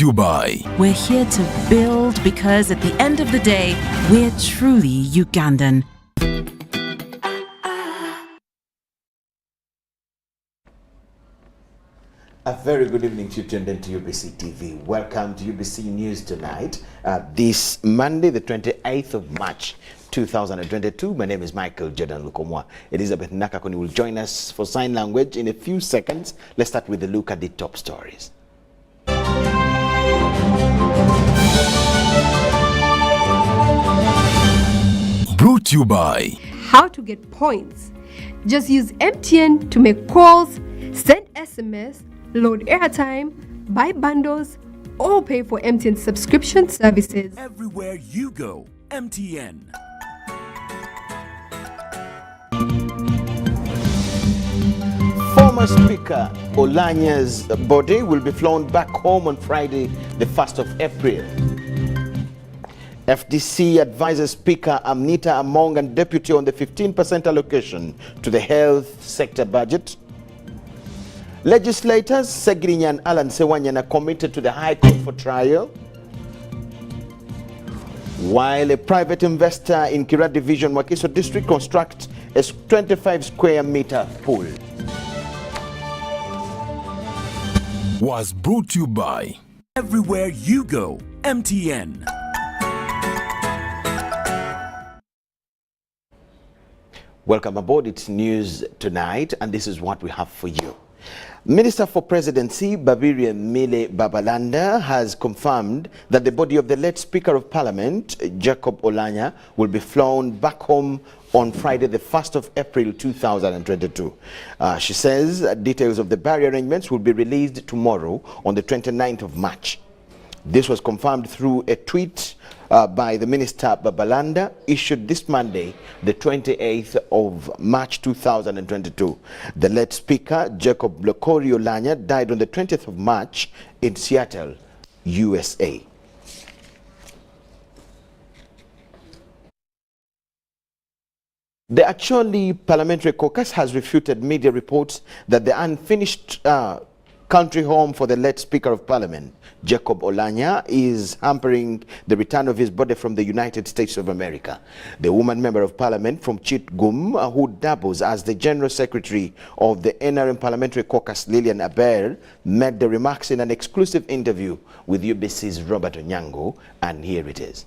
you by... We're here to build because at the end of the day, we're truly Ugandan. A very good evening to you tuned into UBC TV. Welcome to UBC News Tonight. This Monday, the 28th of March, 2022. My name is Micheal Lukomwa. Elizabeth Nakakoni will join us for sign language in a few seconds. Let's start with a look at the top stories. Brought to you by... How to get points. Just use MTN to make calls, send SMS, load airtime, buy bundles, or pay for MTN subscription services. Everywhere you go, MTN. Former Speaker Oulanyah's body will be flown back home on Friday, the 1st of April. FDC advises Speaker Amnita Among and Deputy on the 15% allocation to the health sector budget. Legislators Segirinya and Alan Sewanyana are committed to the High Court for trial, while a private investor in Kira Division, Wakiso District constructs a 25 square meter pool. Was brought to you by... Everywhere you go, MTN. Welcome aboard. It's News Tonight, and this is what we have for you. Minister for Presidency Babirye Mile Babalanda has confirmed that the body of the late Speaker of Parliament, Jacob Oulanyah, will be flown back home on Friday, the 1st of April 2022. She says details of the burial arrangements will be released tomorrow on the 29th of March. This was confirmed through a tweet by the Minister Babalanda, issued this Monday, the 28th of March 2022. The late Speaker, Jacob Oulanyah, died on the 20th of March in Seattle, USA. The Acholi Parliamentary Caucus has refuted media reports that the unfinished country home for the late Speaker of Parliament, Jacob Oulanyah, is hampering the return of his body from the United States of America. The woman member of Parliament from Chitgum, who doubles as the General Secretary of the NRM Parliamentary Caucus, Lillian Aber, made the remarks in an exclusive interview with UBC's Robert Onyango, and here it is.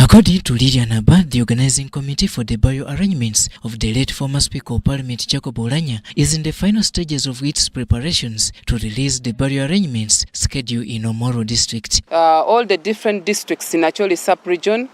According to Lillian Aber, the organizing committee for the burial arrangements of the late former Speaker of Parliament Jacob Oulanyah is in the final stages of its preparations to release the burial arrangements scheduled in Omoro district. All the different districts in Acholi sub-region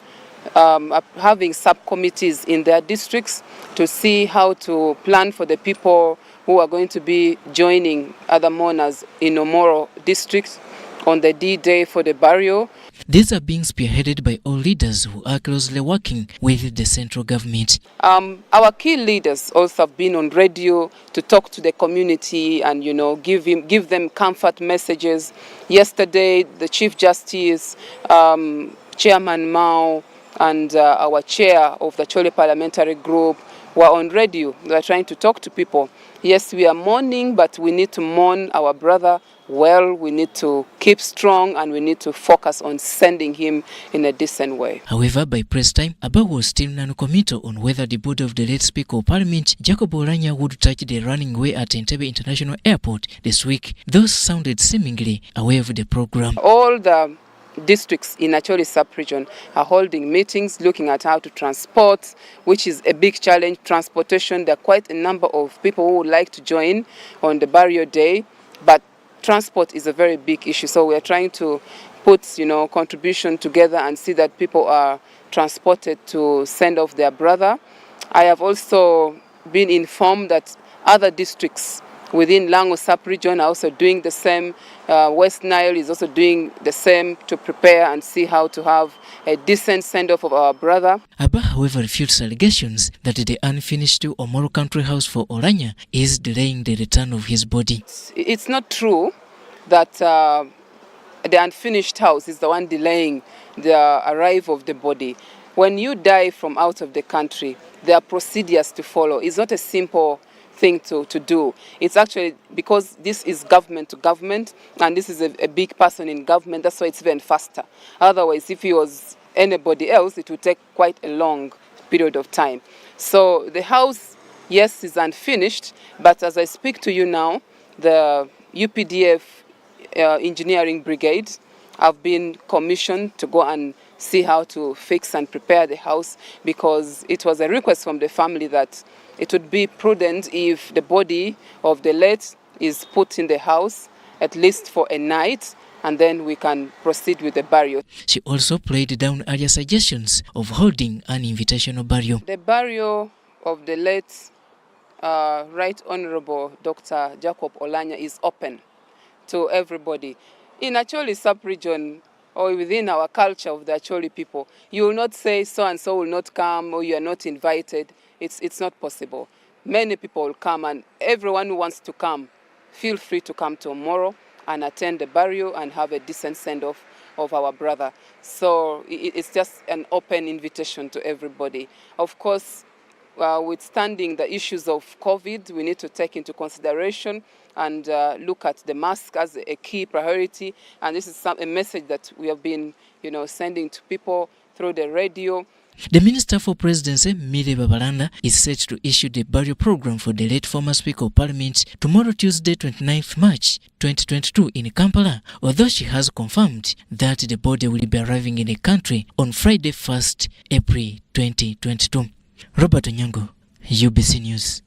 are having subcommittees in their districts to see how to plan for the people who are going to be joining other mourners in Omoro district on the D-Day for the burial. These are being spearheaded by all leaders who are closely working with the central government. Our key leaders also have been on radio to talk to the community and, give them comfort messages. Yesterday, the Chief Justice, Chairman Mao, and our chair of the Acholi Parliamentary Group were on radio. They are trying to talk to people. Yes, we are mourning, but we need to mourn our brother well. We need to keep strong, and we need to focus on sending him in a decent way. However, by press time, Abba was still non-committal on whether the board of the late Speaker of Parliament, Jacob Oulanyah, would touch the running way at Entebbe International Airport this week. Those sounded seemingly aware of the program. All the districts in Acholi sub-region are holding meetings looking at how to transport, which is a big challenge. Transportation, there are quite a number of people who would like to join on the burial day, but transport is a very big issue. So we are trying to put, contribution together and see that people are transported to send off their brother. I have also been informed that other districts within Lango sub-region are also doing the same. West Nile is also doing the same to prepare and see how to have a decent send-off of our brother. Abba, however, refutes allegations that the unfinished Omoro country house for Oulanyah is delaying the return of his body. It's not true that the unfinished house is the one delaying the arrival of the body. When you die from out of the country, there are procedures to follow. It's not a simple thing to do. It's actually because this is government to government, and this is a big person in government, that's why it's even faster. Otherwise, if he was anybody else, it would take quite a long period of time. So the house, yes, is unfinished, but as I speak to you now, the UPDF engineering brigade have been commissioned to go and see how to fix and prepare the house, because it was a request from the family that it would be prudent if the body of the late is put in the house at least for a night, and then we can proceed with the burial. She also played down earlier suggestions of holding an invitational burial. The burial of the late Right Honorable Dr. Jacob Oulanyah is open to everybody. In Acholi sub-region, or within our culture of the Acholi people, you will not say so-and-so will not come, or you are not invited. It's not possible. Many people will come, and everyone who wants to come, feel free to come tomorrow and attend the burial and have a decent send-off of our brother. So it's just an open invitation to everybody. Of course, withstanding the issues of COVID, we need to take into consideration and look at the mask as a key priority. And this is a message that we have been, sending to people through the radio. The Minister for Presidency, Micheal Babalanda, is set to issue the burial program for the late former Speaker of Parliament tomorrow, Tuesday, 29th March 2022 in Kampala, although she has confirmed that the body will be arriving in the country on Friday, 1st April 2022. Robert Onyango, UBC News.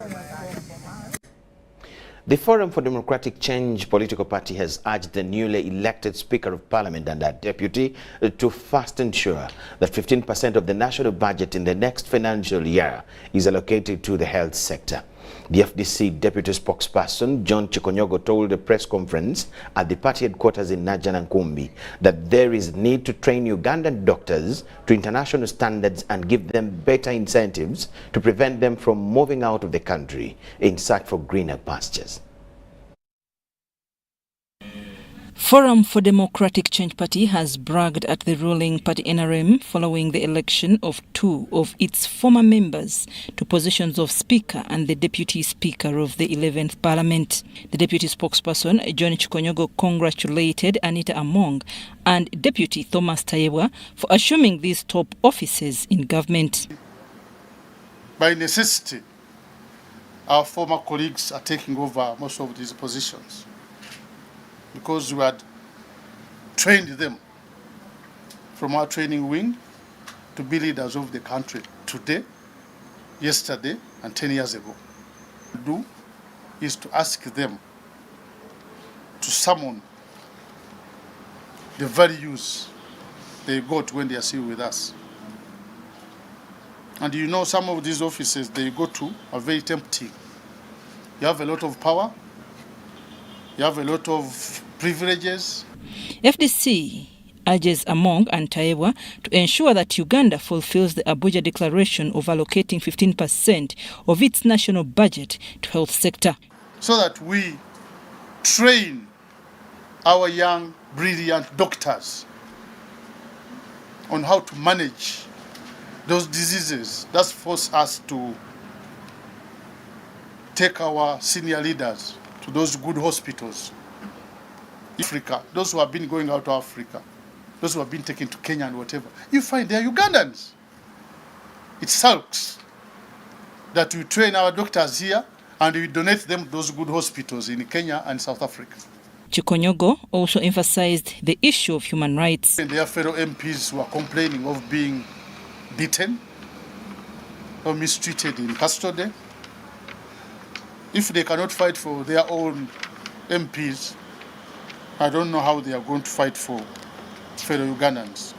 The Forum for Democratic Change political party has urged the newly elected Speaker of Parliament and her deputy to first ensure that 15% of the national budget in the next financial year is allocated to the health sector. The FDC deputy spokesperson, John Chikonyogo, told a press conference at the party headquarters in Najanankumbi that there is need to train Ugandan doctors to international standards and give them better incentives to prevent them from moving out of the country in search for greener pastures. Forum for Democratic Change Party has bragged at the ruling party NRM following the election of two of its former members to positions of Speaker and the Deputy Speaker of the 11th Parliament. The Deputy Spokesperson, John Chikonyogo, congratulated Anita Among and Deputy Thomas Tayewa for assuming these top offices in government. By necessity, our former colleagues are taking over most of these positions, because we had trained them from our training wing to be leaders of the country today, yesterday, and 10 years ago. What we do is to ask them to summon the values they got when they are still with us. And some of these offices they go to are very tempting. You have a lot of power, you have a lot of privileges. FDC urges Among and Tayewa to ensure that Uganda fulfills the Abuja Declaration of allocating 15% of its national budget to health sector, so that we train our young, brilliant doctors on how to manage those diseases that force us to take our senior leaders to those good hospitals. Africa, those who have been going out to Africa, those who have been taken to Kenya and whatever, you find they are Ugandans. It sucks that we train our doctors here and we donate them those good hospitals in Kenya and South Africa. Chikonyogo also emphasized the issue of human rights. And their fellow MPs who are complaining of being beaten or mistreated in custody. If they cannot fight for their own MPs, I don't know how they are going to fight for fellow Ugandans.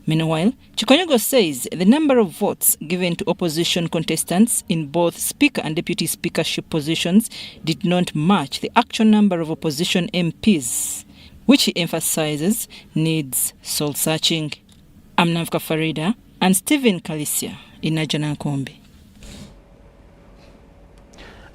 Meanwhile, Chikonyogo says the number of votes given to opposition contestants in both Speaker and Deputy Speakership positions did not match the actual number of opposition MPs, which he emphasizes needs soul-searching. I'm Navka Farida and Stephen Kalisia in Najanankombe.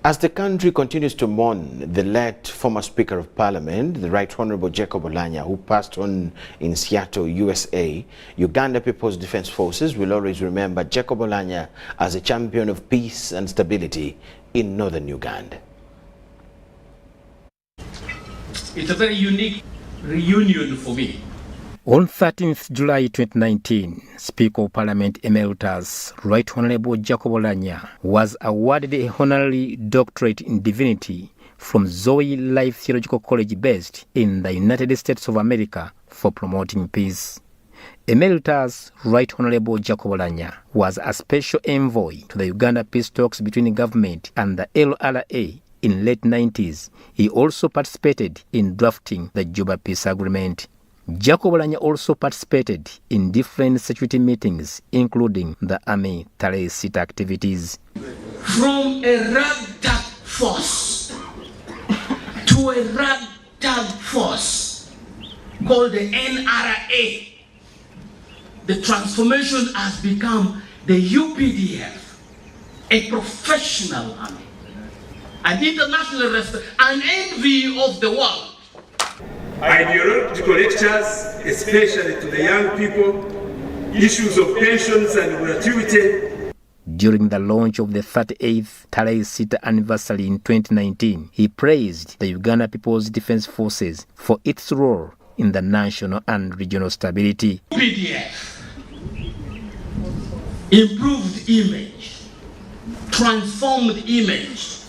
As the country continues to mourn the late former Speaker of Parliament, the Right Honorable Jacob Oulanyah, who passed on in Seattle, USA, Uganda People's Defense Forces will always remember Jacob Oulanyah as a champion of peace and stability in northern Uganda. It's a very unique reunion for me. On 13th July 2019, Speaker of Parliament Emeritus Right Honorable Jacob Oulanyah was awarded a honorary doctorate in divinity from Zoe Life Theological College based in the United States of America for promoting peace. Emeritus Right Honorable Jacob Oulanyah was a special envoy to the Uganda peace talks between the government and the LRA in late 90s. He also participated in drafting the Juba Peace Agreement. Jacob Oulanyah also participated in different security meetings, including the Army Tarehe Sita activities. From a ragtag force to a ragtag force called the NRA, the transformation has become the UPDF, a professional army, an international respect, an envy of the world. Ideological lectures, especially to the young people, issues of pensions and gratuity. During the launch of the 38th Tarehe Sita anniversary in 2019, he praised the Uganda People's Defense Forces for its role in the national and regional stability. UPDF, improved image, transformed image.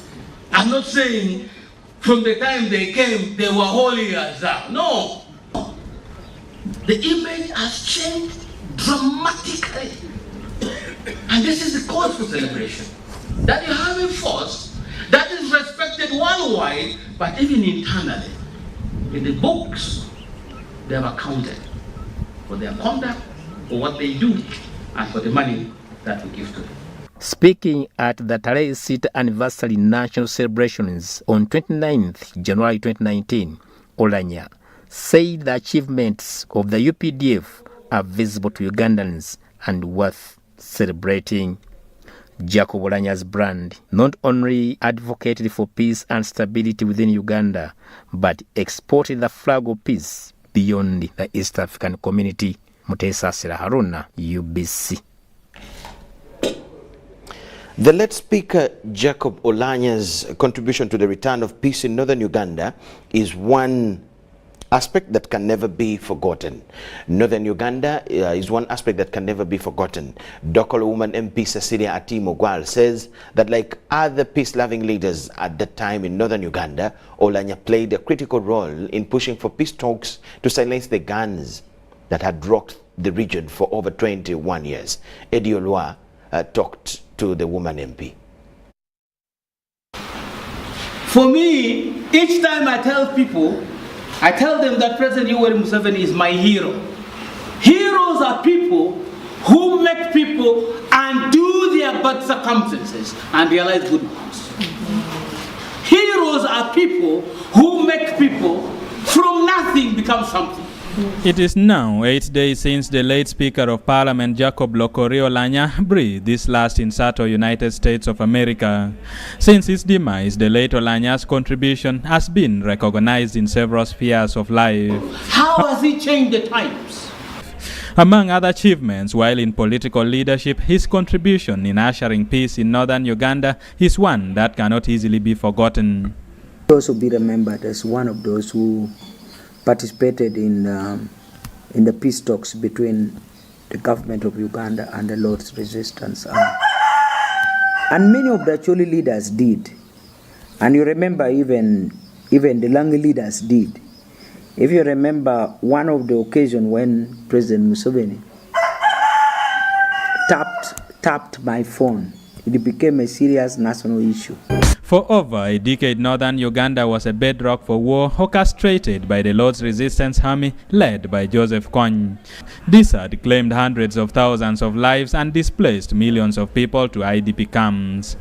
I'm not saying from the time they came, they were holy as thou. No. The image has changed dramatically. And this is the cause for celebration. That you have a force that is respected worldwide, but even internally. In the books, they have accounted for their conduct, for what they do, and for the money that we give to them. Speaking at the Tarehe Sita anniversary national celebrations on 29th January 2019, Oulanyah said the achievements of the UPDF are visible to Ugandans and worth celebrating. Jacob Oulanyah's brand not only advocated for peace and stability within Uganda, but exported the flag of peace beyond the East African community. Mutesa Sera Haruna, UBC. The late Speaker Jacob Oulanyah's contribution to the return of peace in northern Uganda is one aspect that can never be forgotten. Northern Uganda is one aspect that can never be forgotten. Dokolo woman MP Cecilia Atimogwal says that like other peace-loving leaders at that time in northern Uganda, Oulanyah played a critical role in pushing for peace talks to silence the guns that had rocked the region for over 21 years. Eddie Olwa talked to the woman MP. For me, each time I tell them that President Yoweri Museveni is my hero. Heroes are people who make people and do their bad circumstances and realize good ones. Heroes are people who make people from nothing become something. It is now 8 days since the late Speaker of Parliament Jacob Lokori Oulanyah breathed this last in Seattle, United States of America. Since his demise, the late Oulanyah's contribution has been recognized in several spheres of life. How has he changed the times? Among other achievements, while in political leadership, his contribution in ushering peace in northern Uganda is one that cannot easily be forgotten. He also be remembered as one of those who participated in the peace talks between the government of Uganda and the Lord's Resistance Army. And many of the actually leaders did. And you remember even the Langi leaders did. If you remember one of the occasions when President Museveni tapped my phone, it became a serious national issue. For over a decade, northern Uganda was a bedrock for war orchestrated by the Lord's Resistance Army led by Joseph Kony. This had claimed hundreds of thousands of lives and displaced millions of people to IDP camps.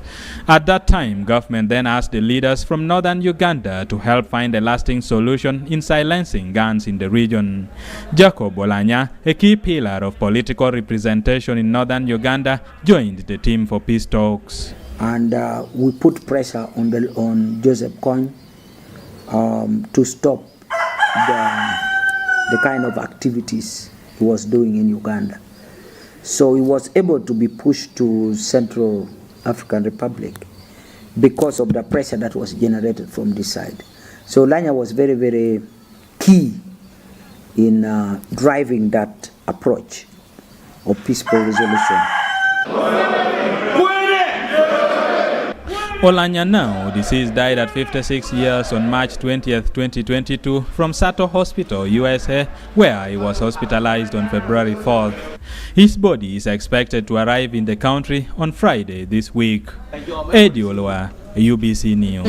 At that time, government then asked the leaders from northern Uganda to help find a lasting solution in silencing guns in the region. Jacob Oulanyah, a key pillar of political representation in northern Uganda, joined the team for peace talks. and we put pressure on Joseph Kony to stop the kind of activities he was doing in Uganda. So he was able to be pushed to Central African Republic because of the pressure that was generated from this side. So Oulanyah was very, very key in driving that approach of peaceful resolution. Oulanyah, now deceased, died at 56 years on March 20th, 2022 from Sato Hospital, USA, where he was hospitalized on February 4th. His body is expected to arrive in the country on Friday this week. Eddie Olwa, UBC News.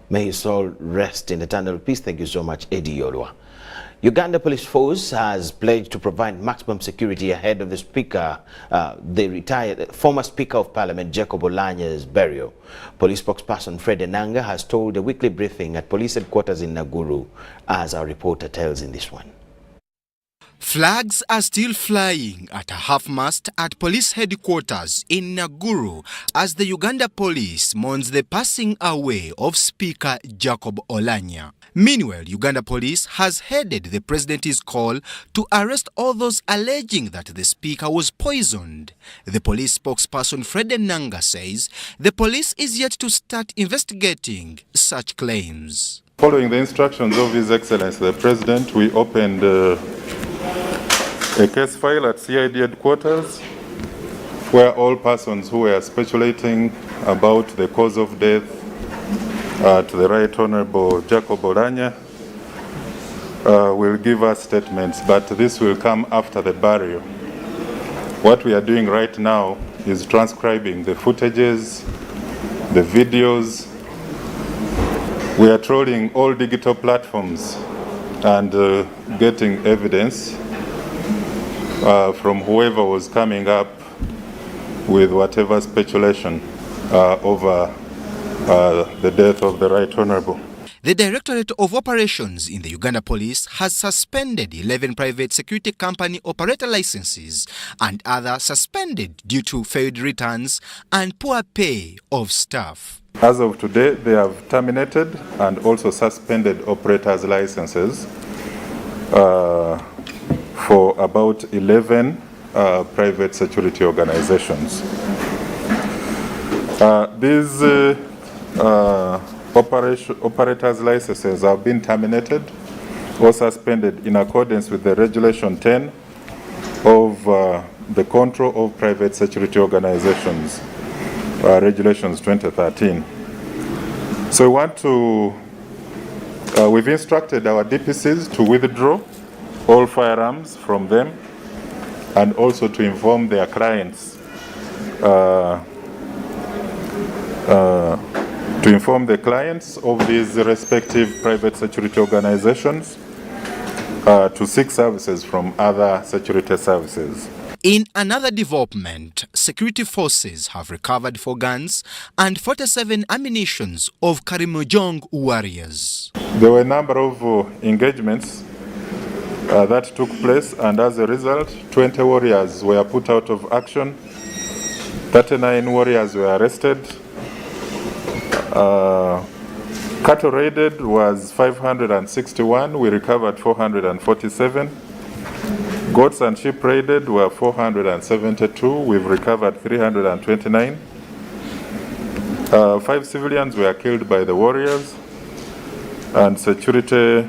May his soul rest in eternal peace. Thank you so much, Eddie Olwa. Uganda Police Force has pledged to provide maximum security ahead of the former Speaker of Parliament, Jacob Oulanyah's burial. Police spokesperson Fred Enanga has told a weekly briefing at police headquarters in Nakuru, as our reporter tells in this one. Flags are still flying at a half-mast at police headquarters in Nakuru as the Uganda police mourns the passing away of Speaker Jacob Oulanyah. Meanwhile, Uganda police has headed the president's call to arrest all those alleging that the speaker was poisoned. The police spokesperson Fred Enanga says the police is yet to start investigating such claims. Following the instructions of His Excellency the President, we opened a case file at CID headquarters where all persons who were speculating about the cause of death to the Right Honorable Jacob Oulanyah will give us statements, but this will come after the burial. What we are doing right now is transcribing the footages, the videos. We are trolling all digital platforms and getting evidence from whoever was coming up with whatever speculation over the death of the Right Honorable. The Directorate of Operations in the Uganda Police has suspended 11 private security company operator licenses and others suspended due to failed returns and poor pay of staff. As of today, they have terminated and also suspended operators' licenses for about 11 private security organizations. These operators' licenses have been terminated or suspended in accordance with the Regulation 10 of the Control of Private Security Organizations, Regulations 2013. So we want to, we've instructed our DPCs to withdraw all firearms from them and also to inform their clients to inform the clients of these respective private security organizations to seek services from other security services. In another development, security forces have recovered 4 guns and 47 ammunitions of Karimojong warriors. There were a number of engagements that took place, and as a result, 20 warriors were put out of action, 39 warriors were arrested. Cattle raided was 561, we recovered 447. Goats and sheep raided were 472, we've recovered 329. 5 civilians were killed by the warriors, and security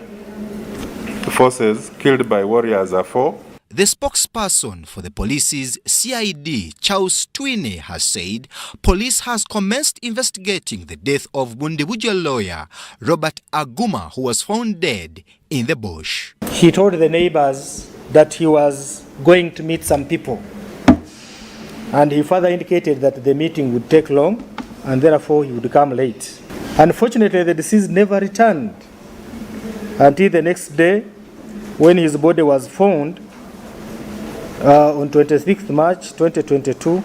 forces killed by warriors are 4. The spokesperson for the police's CID, Charles Twine, has said police has commenced investigating the death of Bundibuja lawyer Robert Aguma, who was found dead in the bush. He told the neighbors that he was going to meet some people, and he further indicated that the meeting would take long and therefore he would come late. Unfortunately, the deceased never returned until the next day when his body was found on 26th March 2022,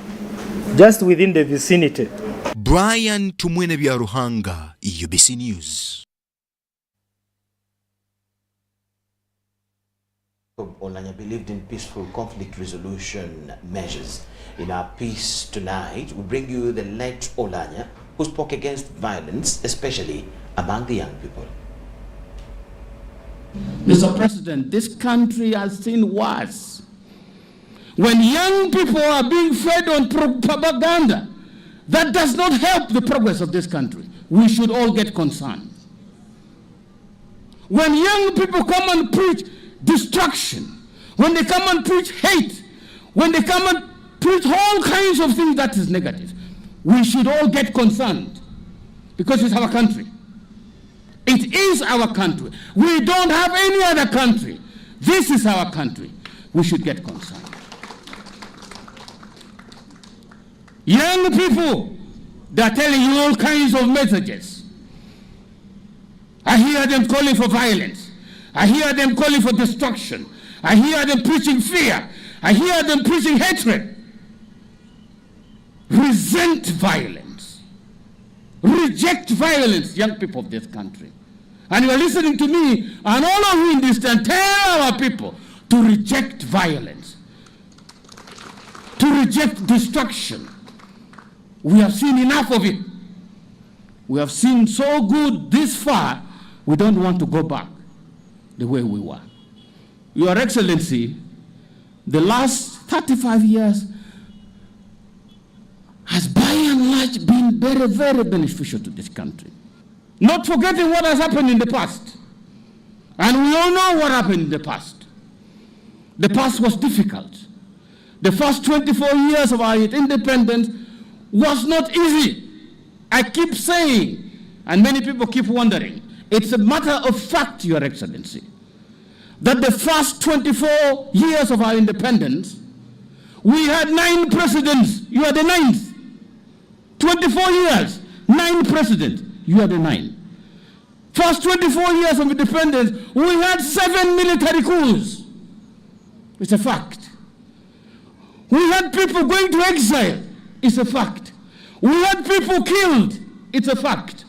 just within the vicinity. Brian Tumwene Byaruhanga, UBC News. Oulanyah believed in peaceful conflict resolution measures. In our piece tonight, we bring you the late Oulanyah, who spoke against violence, especially among the young people. Mr. President, this country has seen worse. When young people are being fed on propaganda, that does not help the progress of this country. We should all get concerned. When young people come and preach destruction, when they come and preach hate, when they come and preach all kinds of things that is negative, we should all get concerned, because it's our country. It is our country. We don't have any other country. This is our country. We should get concerned. Young people, they're telling you all kinds of messages. I hear them calling for violence. I hear them calling for destruction. I hear them preaching fear. I hear them preaching hatred. Resent violence. Reject violence, young people of this country. And you are listening to me, and all of you in this time, tell our people to reject violence, to reject destruction. We have seen enough of it. We have seen so good this far, we don't want to go back the way we were. Your Excellency, the last 35 years has by and large been very, very beneficial to this country. Not forgetting what has happened in the past. And we all know what happened in the past. The past was difficult. The first 24 years of our independence was not easy. I keep saying, and many people keep wondering, it's a matter of fact, Your Excellency, that the first 24 years of our independence, we had 9 presidents. You are the 9th. 24 years, 9 presidents. You are the 9th. First 24 years of independence, we had 7 military coups. It's a fact. We had people going to exile. It's a fact. We had people killed. It's a fact.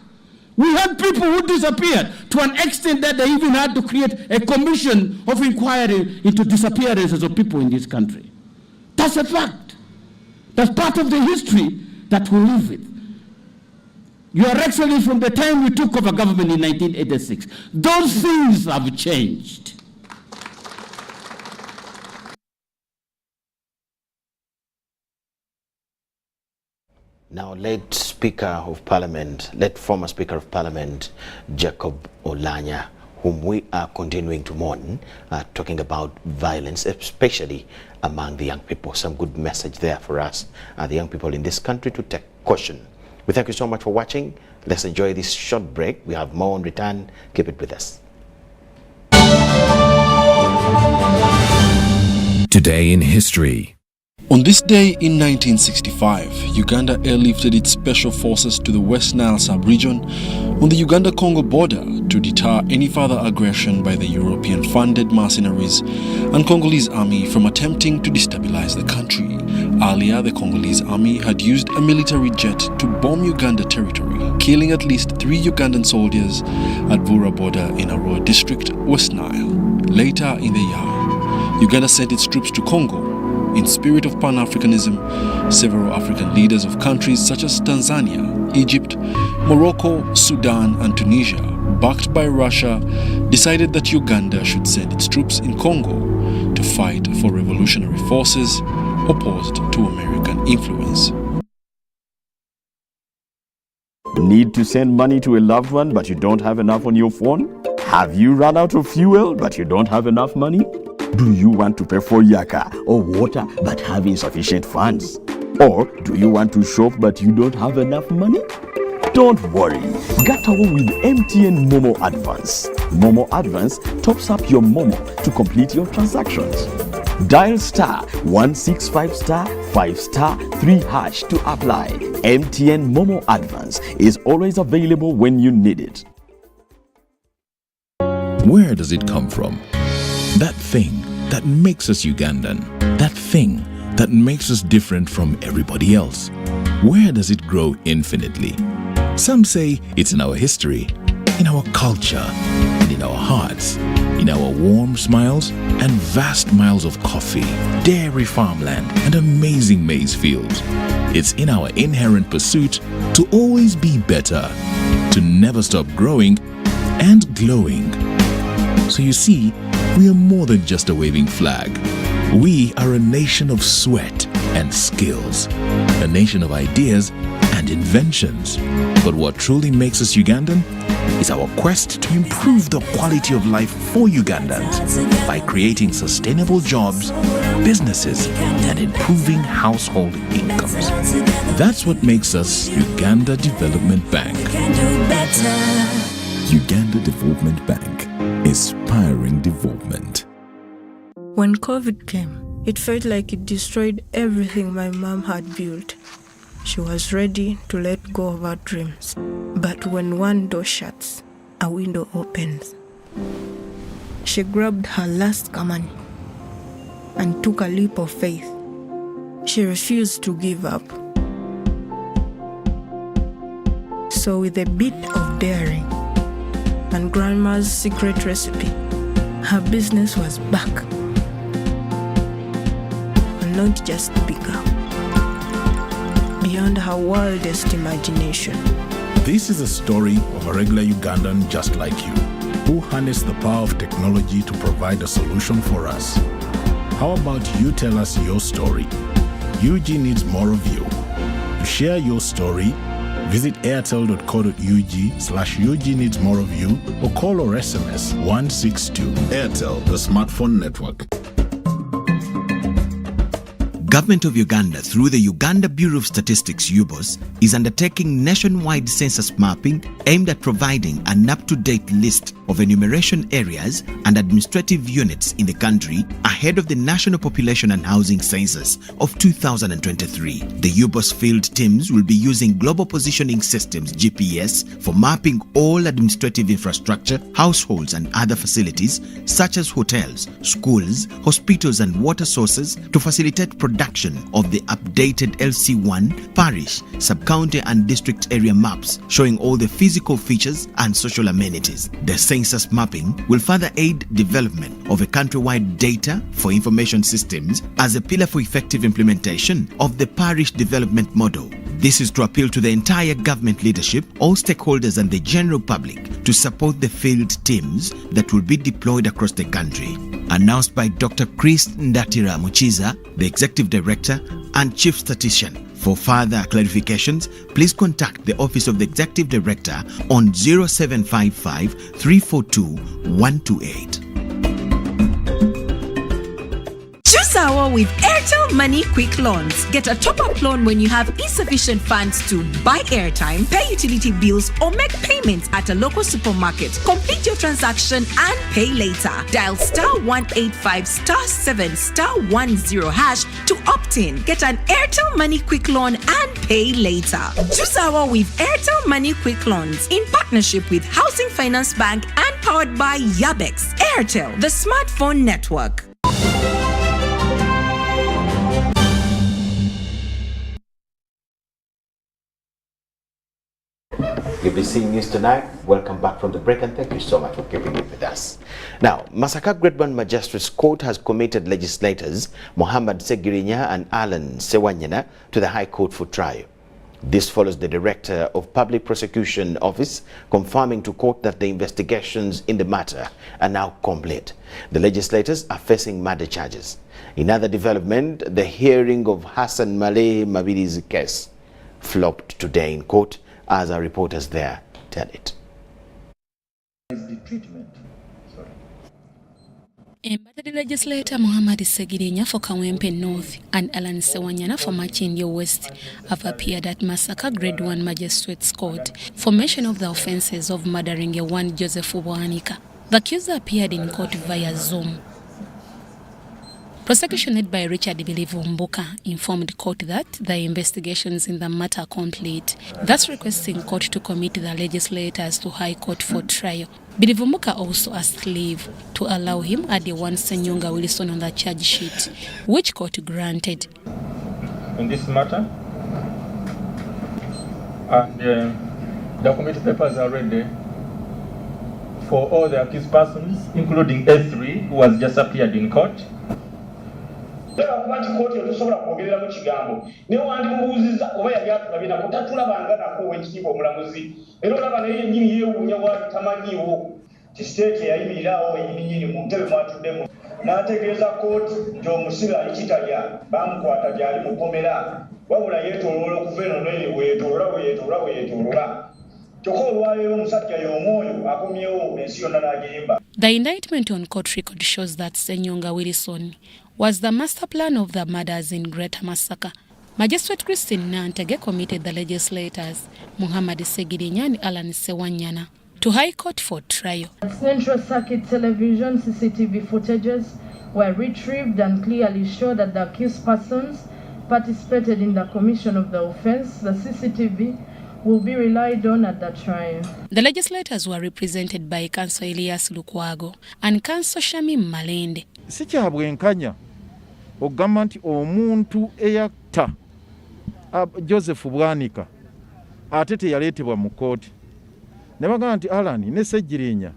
We had people who disappeared to an extent that they even had to create a commission of inquiry into disappearances of people in this country. That's a fact. That's part of the history that we live with. Your Excellency, from the time we took over government in 1986, those things have changed. Now, late former Speaker of Parliament, Jacob Oulanyah, whom we are continuing to mourn, talking about violence, especially among the young people. Some good message there for us, the young people in this country, to take caution. We thank you so much for watching. Let's enjoy this short break. We have more on return. Keep it with us. Today in history. On this day in 1965, Uganda airlifted its special forces to the West Nile sub-region on the Uganda-Congo border to deter any further aggression by the European-funded mercenaries and Congolese army from attempting to destabilize the country. Earlier, the Congolese army had used a military jet to bomb Uganda territory, killing at least 3 Ugandan soldiers at Vura border in Arua district, West Nile. Later in the year, Uganda sent its troops to Congo. In spirit of Pan-Africanism, several African leaders of countries such as Tanzania, Egypt, Morocco, Sudan, and Tunisia, backed by Russia, decided that Uganda should send its troops in Congo to fight for revolutionary forces opposed to American influence. Need to send money to a loved one but you don't have enough on your phone? Have you run out of fuel but you don't have enough money? Do you want to pay for yaka or water but have insufficient funds? Or do you want to shop but you don't have enough money? Don't worry, get away with MTN Momo Advance. Momo Advance tops up your Momo to complete your transactions. Dial *165*5*3# to apply. MTN Momo Advance is always available when you need it. Where does it come from? That thing that makes us Ugandan. That thing that makes us different from everybody else. Where does it grow infinitely? Some say it's in our history, in our culture, and in our hearts. In in our warm smiles and vast miles of coffee, dairy farmland, and amazing maize fields. It's in our inherent pursuit to always be better, to never stop growing and glowing. So you see, we are more than just a waving flag. We are a nation of sweat and skills, a nation of ideas and inventions. But what truly makes us Ugandan is our quest to improve the quality of life for Ugandans by creating sustainable jobs, businesses, and improving household incomes. That's what makes us Uganda Development Bank. Uganda Development Bank, inspiring development. When COVID came, it felt like it destroyed everything my mom had built. She was ready to let go of her dreams. But when one door shuts, a window opens. She grabbed her last command and took a leap of faith. She refused to give up. So with a bit of daring and Grandma's secret recipe, her business was back. And not just bigger, beyond her wildest imagination. This is a story of a regular Ugandan just like you, who harnessed the power of technology to provide a solution for us. How about you tell us your story? UG needs more of you. To share your story, visit airtel.co.ug/UG needs more of you or call or SMS 162. Airtel, the smartphone network. Government of Uganda, through the Uganda Bureau of Statistics UBOS, is undertaking nationwide census mapping aimed at providing an up-to-date list of enumeration areas and administrative units in the country ahead of the National Population and Housing Census of 2023. The UBOS field teams will be using Global Positioning Systems (GPS) for mapping all administrative infrastructure, households and other facilities such as hotels, schools, hospitals and water sources to facilitate production of the updated LC1, parish, sub-county and district area maps showing all the physical features and social amenities. The census mapping will further aid development of a countrywide data for information systems as a pillar for effective implementation of the parish development model. This is to appeal to the entire government leadership, all stakeholders and the general public to support the field teams that will be deployed across the country. Announced by Dr. Chris Ndatira Muchiza, the Executive Director and Chief Statistician. For further clarifications, please contact the Office of the Executive Director on 0755 342 128. Choose our with Airtel Money Quick Loans. Get a top-up loan when you have insufficient funds to buy airtime, pay utility bills, or make payments at a local supermarket. Complete your transaction and pay later. Dial *185*7*10# to opt in. Get an Airtel Money Quick Loan and pay later. Choose our with Airtel Money Quick Loans in partnership with Housing Finance Bank and powered by Yabex. Airtel, the smartphone network. UBC News Tonight. Welcome back from the break and thank you so much for keeping it with us. Now, Masaka Grade 1 Magistrates Court has committed legislators Mohammed Segirinya and Alan Sewanyana to the High Court for trial. This follows the Director of Public Prosecution Office confirming to court that the investigations in the matter are now complete. The legislators are facing murder charges. In other development, the hearing of Hassan Maleh Mabiri's case flopped today in court, as our reporters there tell it. Embattled legislator Mohammed Segirinya for Kawempe North and Alan Sewanyana for Machindio West have appeared at Masaka Grade 1 Magistrates Court for mention of the offences of murdering a one Joseph Oulanyah. The accused appeared in court via Zoom. Prosecution led by Richard Bilivumbuka informed court that the investigations in the matter are complete, thus requesting court to commit the legislators to High Court for trial. Bilivumbuka also asked leave to allow him add one Senyonga Wilson on the charge sheet, which court granted. In this matter, and the committee papers are ready for all the accused persons, including S3, who has just appeared in court. N'ategeeza kooti nti omusibe Kitalya bamukwata gyali mupomera wabula yeetooloola okuva eno n'eri weetooloola kyokka olwaleero omusajja y'omwoyo akomyewo ensi yonna n'agiyimba. The indictment on court record shows that Senyonga Wilson was the master plan of the murders in Greater Masaka. Magistrate Christine Nantege committed the legislators Muhammad Segirinya and Alan Sewanyana to High Court for trial. Central Circuit Television CCTV footages were retrieved and clearly show that the accused persons participated in the commission of the offense. The CCTV will be relied on at the trial. The legislators were represented by Councillor Elias Lukwago and Councillor Shami Malende. Sikyabwenkanya ogamba nti omuntu eyatta Joseph Bwanika ate teyaleetebwa mu kooti. Ne bagamba nti Alan ne Segirinya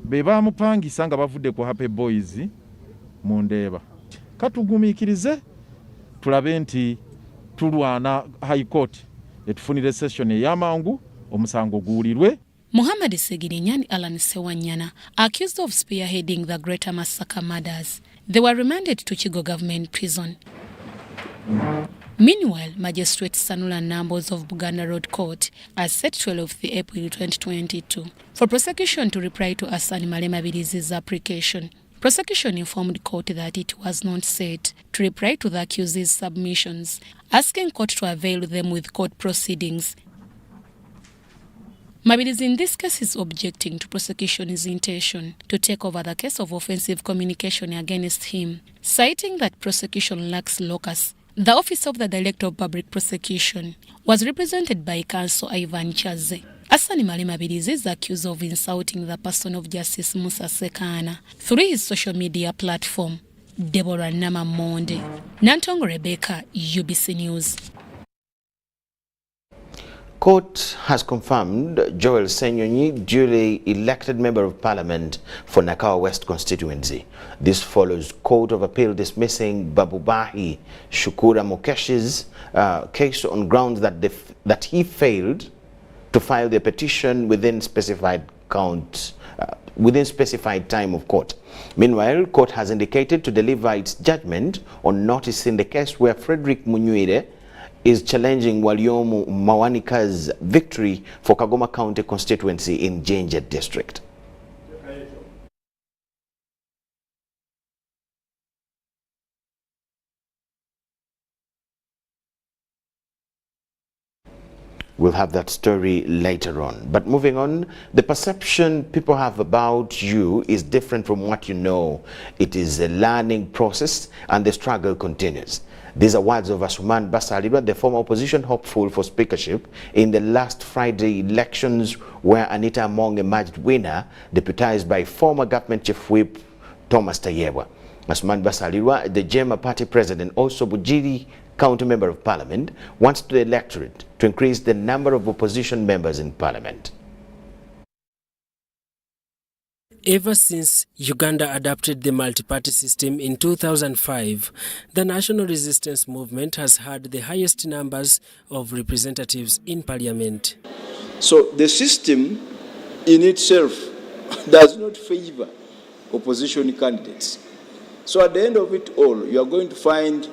be baamupangisa nga bavudde ku Happy Boys mu Ndeeba. Katugumiikirize tulabe nti tulwana High Court etufunire session ey'amangu omusango guwulirwe. Muhammad Segirinya and Alan Sewanyana accused of spearheading the Greater Masaka murders. They were remanded to Chigo Government Prison. Meanwhile, Magistrate Sanula Nambos of Buganda Road Court has set 12th April 2022 for prosecution to reply to Asani Malema Bilizi's application. Prosecution informed court that it was not set to reply to the accused's submissions, asking court to avail them with court proceedings. Mabilizi in this case is objecting to prosecution's intention to take over the case of offensive communication against him, citing that prosecution lacks locus. The Office of the Director of Public Prosecution was represented by Counsel Ivan Chaze. Asani Malema Bilizi is accused of insulting the person of Justice Musa Sekana through his social media platform. Deborah Nama Monde, Nantongo Rebecca, UBC News. Court has confirmed Joel Senyonyi duly elected Member of Parliament for Nakawa West constituency. This follows Court of Appeal dismissing Babubahi Shukura Mokeshi's case on grounds that he failed to file the petition within specified time of court. Meanwhile, court has indicated to deliver its judgment on notice in the case where Frederick Munyuire is challenging Waliomu Mawanika's victory for Kagoma County constituency in Jinja district. We'll have that story later on. But moving on, the perception people have about you is different from what you know. It is a learning process and the struggle continues. These are words of Asuman Basalirwa, the former opposition hopeful for speakership in the last Friday elections, where Anita Among emerged winner, deputized by former government chief whip Thomas Tayewa. Asuman Basalirwa, the Jema party president, also Bujiri County Member of Parliament, wants the electorate to increase the number of opposition members in Parliament. Ever since Uganda adopted the multi-party system in 2005, the National Resistance Movement has had the highest numbers of representatives in Parliament. So the system in itself does not favor opposition candidates. So at the end of it all, you are going to find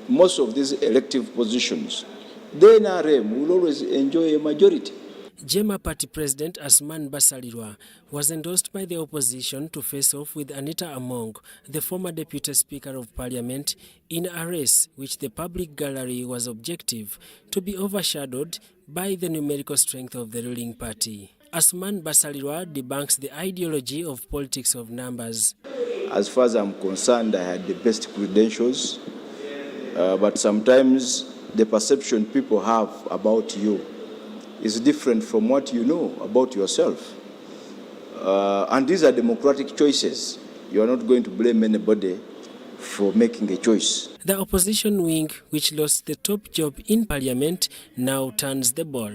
most of these elective positions, the NRM will always enjoy a majority. Jema Party President Asuman Basalirwa was endorsed by the opposition to face off with Anita Among, the former Deputy Speaker of Parliament, in a race which the public gallery was objective to be overshadowed by the numerical strength of the ruling party. Asuman Basalirwa debunks the ideology of politics of numbers. As far as I'm concerned, I had the best credentials. But sometimes the perception people have about you is different from what you know about yourself. And these are democratic choices. You are not going to blame anybody for making a choice. The opposition wing, which lost the top job in Parliament, now turns the ball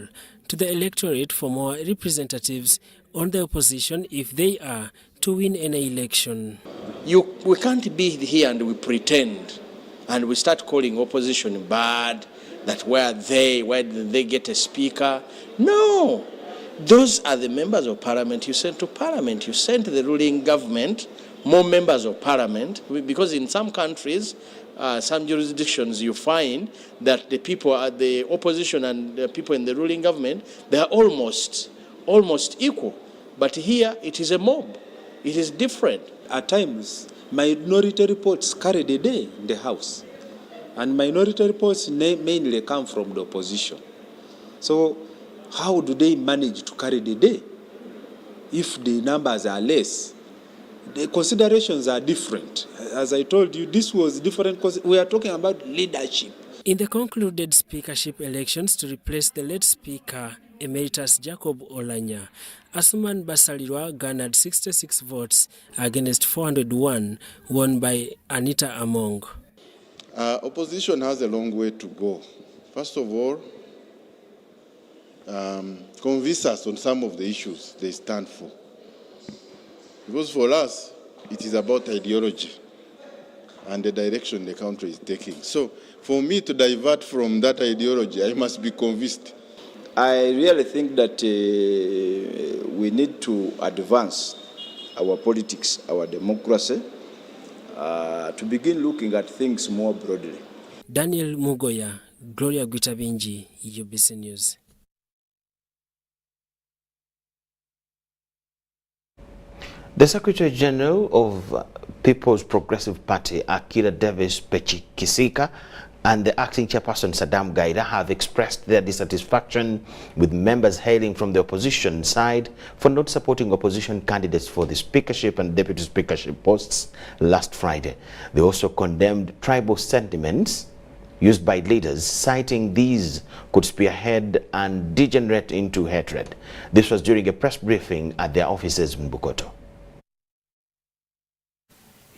to the electorate for more representatives on the opposition if they are to win any election. We can't be here and we pretend and we start calling opposition bad, that why did they get a speaker? No, those are the members of parliament you sent to parliament. You sent the ruling government more members of parliament, because in some countries, some jurisdictions, you find that the people at the opposition and the people in the ruling government, they are almost equal. But here it is a mob. It is different. At times, minority reports carry the day in the House. And minority reports mainly come from the opposition. So how do they manage to carry the day if the numbers are less? The considerations are different. As I told you, this was different because we are talking about leadership. In the concluded speakership elections to replace the late speaker, Emeritus Jacob Oulanyah, Asuman Basalirwa garnered 66 votes against 401, won by Anita Among. Opposition has a long way to go. First of all, convince us on some of the issues they stand for. Because for us, it is about ideology and the direction the country is taking. So for me to divert from that ideology, I must be convinced. I really think that we need to advance our politics, our democracy, to begin looking at things more broadly. Daniel Mugoya, Gloria Gutabinji, UBC News. The Secretary General of People's Progressive Party, Akira Davis Pechikisika, and the acting chairperson, Saddam Gaida, have expressed their dissatisfaction with members hailing from the opposition side for not supporting opposition candidates for the speakership and deputy speakership posts last Friday. They also condemned tribal sentiments used by leaders, citing these could spearhead and degenerate into hatred. This was during a press briefing at their offices in Bukoto.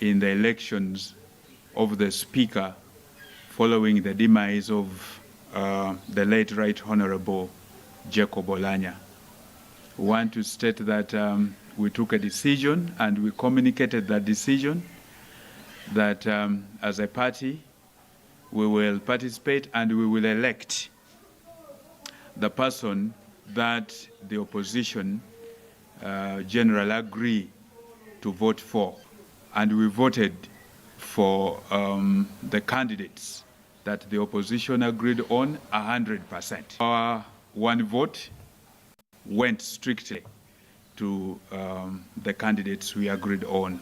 In the elections of the speaker following the demise of the late Right Honorable Jacob Oulanyah, we want to state that we took a decision and we communicated that decision that as a party we will participate and we will elect the person that the opposition generally agree to vote for. And we voted for the candidates that the opposition agreed on 100%. Our one vote went strictly to the candidates we agreed on.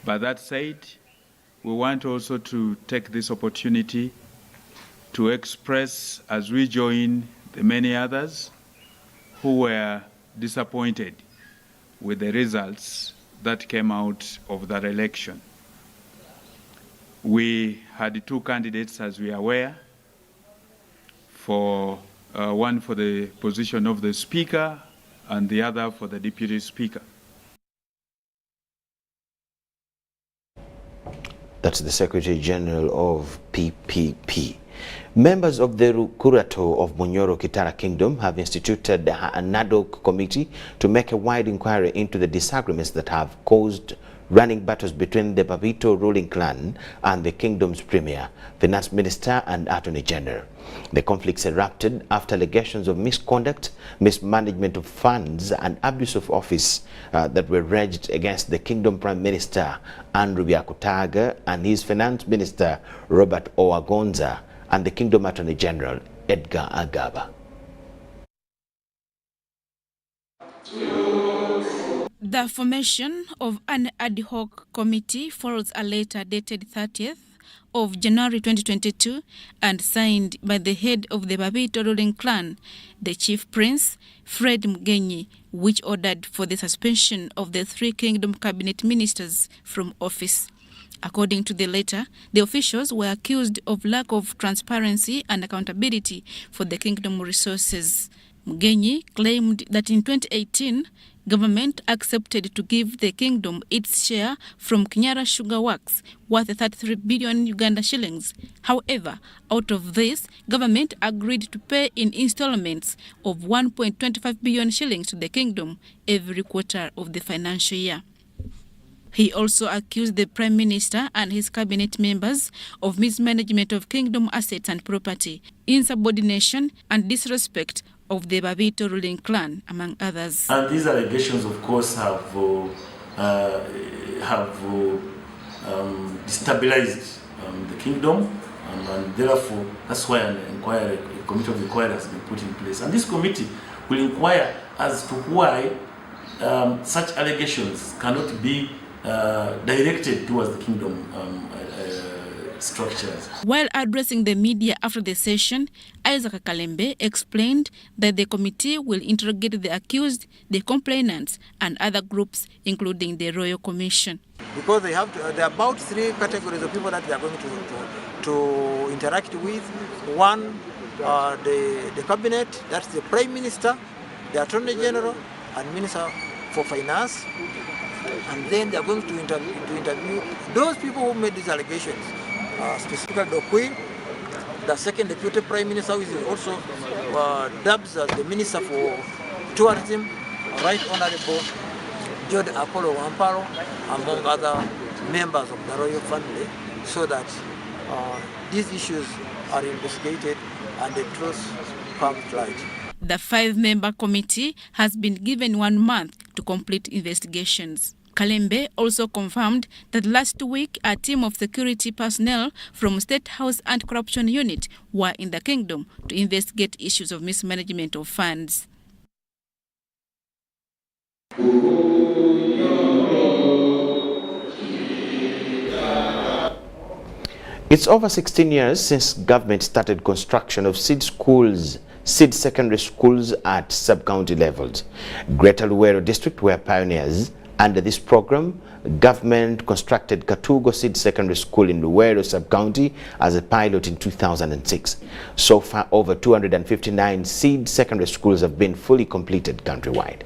But that said, we want also to take this opportunity to express, as we join the many others who were disappointed with the results that came out of that election. We had two candidates, as we are aware, for one for the position of the speaker and the other for the deputy speaker. That's the Secretary General of PPP. Members of the Kurato of Bunyoro Kingdom have instituted an ad hoc committee to make a wide inquiry into the disagreements that have caused running battles between the Babito ruling clan and the kingdom's premier, finance minister and attorney general. The conflicts erupted after allegations of misconduct, mismanagement of funds and abuse of office that were raised against the kingdom prime minister Andrew Byakutaga and his finance minister Robert Owagonza and the kingdom attorney general Edgar Agaba. The formation of an ad hoc committee follows a letter dated 30th of January 2022 and signed by the head of the Babito ruling clan, the chief prince, Fred Mugenyi, which ordered for the suspension of the three kingdom cabinet ministers from office. According to the letter, the officials were accused of lack of transparency and accountability for the kingdom resources. Mugenyi claimed that in 2018, government accepted to give the kingdom its share from Kinyara Sugar Works, worth 33 billion Uganda shillings. However, out of this, government agreed to pay in installments of 1.25 billion shillings to the kingdom every quarter of the financial year. He also accused the Prime Minister and his cabinet members of mismanagement of kingdom assets and property, insubordination and disrespect of the Babito ruling clan, among others. And these allegations, of course, have destabilized the kingdom, and therefore that's why a committee of inquiry has been put in place. And this committee will inquire as to why such allegations cannot be directed towards the kingdom structures. While addressing the media after the session, Isaac Kalembe explained that the committee will interrogate the accused, the complainants, and other groups, including the Royal Commission. Because there are about 3 categories of people that they are going to interact with. One, the cabinet, that's the Prime Minister, the Attorney General, and Minister for Finance. And then they are going to interview those people who made these allegations, specifically Dokwi, the second Deputy Prime Minister, who is also dubbed as the Minister for Tourism, Right Honorable Jode Apollo Wamparo, among other members of the royal family, so that these issues are investigated and the truth comes to light. The 5-member committee has been given 1 month to complete investigations. Kalembe also confirmed that last week a team of security personnel from State House Anti-Corruption Unit were in the kingdom to investigate issues of mismanagement of funds. It's over 16 years since government started construction of seed secondary schools at sub-county levels. Greater Luwero district were pioneers. Under this program, government constructed Katugo Seed Secondary School in Luwero sub-county as a pilot in 2006. So far, over 259 seed secondary schools have been fully completed countrywide.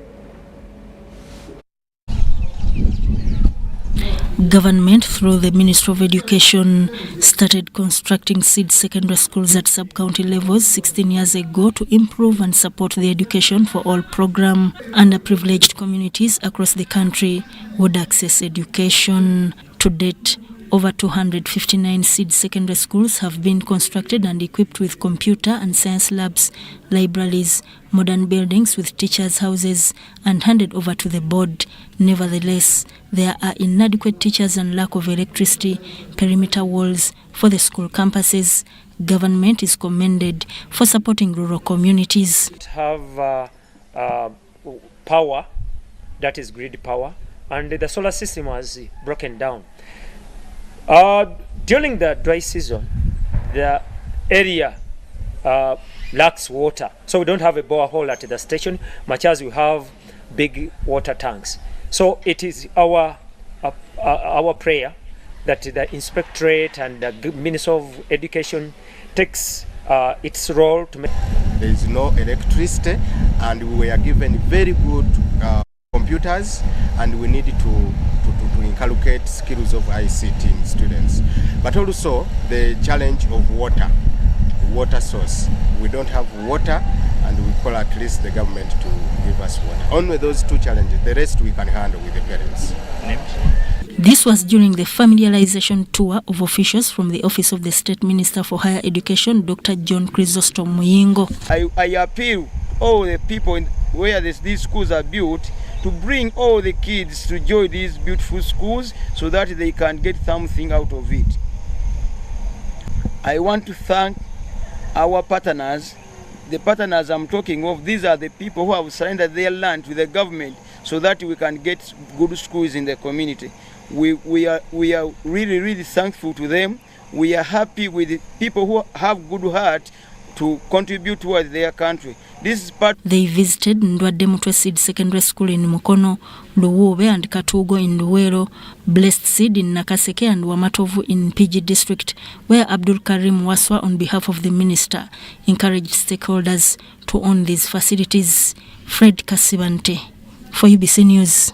Government, through the Ministry of Education, started constructing seed secondary schools at sub-county levels 16 years ago to improve and support the education for all program. Underprivileged communities across the country would access education. To date, over 259 seed secondary schools have been constructed and equipped with computer and science labs, libraries, modern buildings with teachers' houses, and handed over to the board. Nevertheless, there are inadequate teachers and lack of electricity, perimeter walls for the school campuses. Government is commended for supporting rural communities. Have power, that is grid power, and the solar system was broken down. During the dry season, the area lacks water, so we don't have a borehole at the station, much as we have big water tanks. So it is our prayer that the inspectorate and the Ministry of Education takes its role to make. There is no electricity, and we were given very good computers, and we need to inculcate skills of ICT in students. But also the challenge of water source. We don't have water, and we call at least the government to give us water. Only those 2 challenges, the rest we can handle with the parents. This was during the familiarization tour of officials from the Office of the State Minister for Higher Education, Dr. John Chrysostom Muyingo. I appeal all the people where these schools are built to bring all the kids to join these beautiful schools so that they can get something out of it. I want to thank our partners. The partners I'm talking of, these are the people who have surrendered their land to the government so that we can get good schools in the community. We are really thankful to them. We are happy with the people who have good heart to contribute towards their country. This is part. They visited Ndwadde Seed Secondary School in Mukono, Luwobe and Katugo in Luwero, Blessed Seed in Nakaseke and Wamatovu in PG District, where Abdul Karim Waswa, on behalf of the minister, encouraged stakeholders to own these facilities. Fred Kasibante, For UBC News.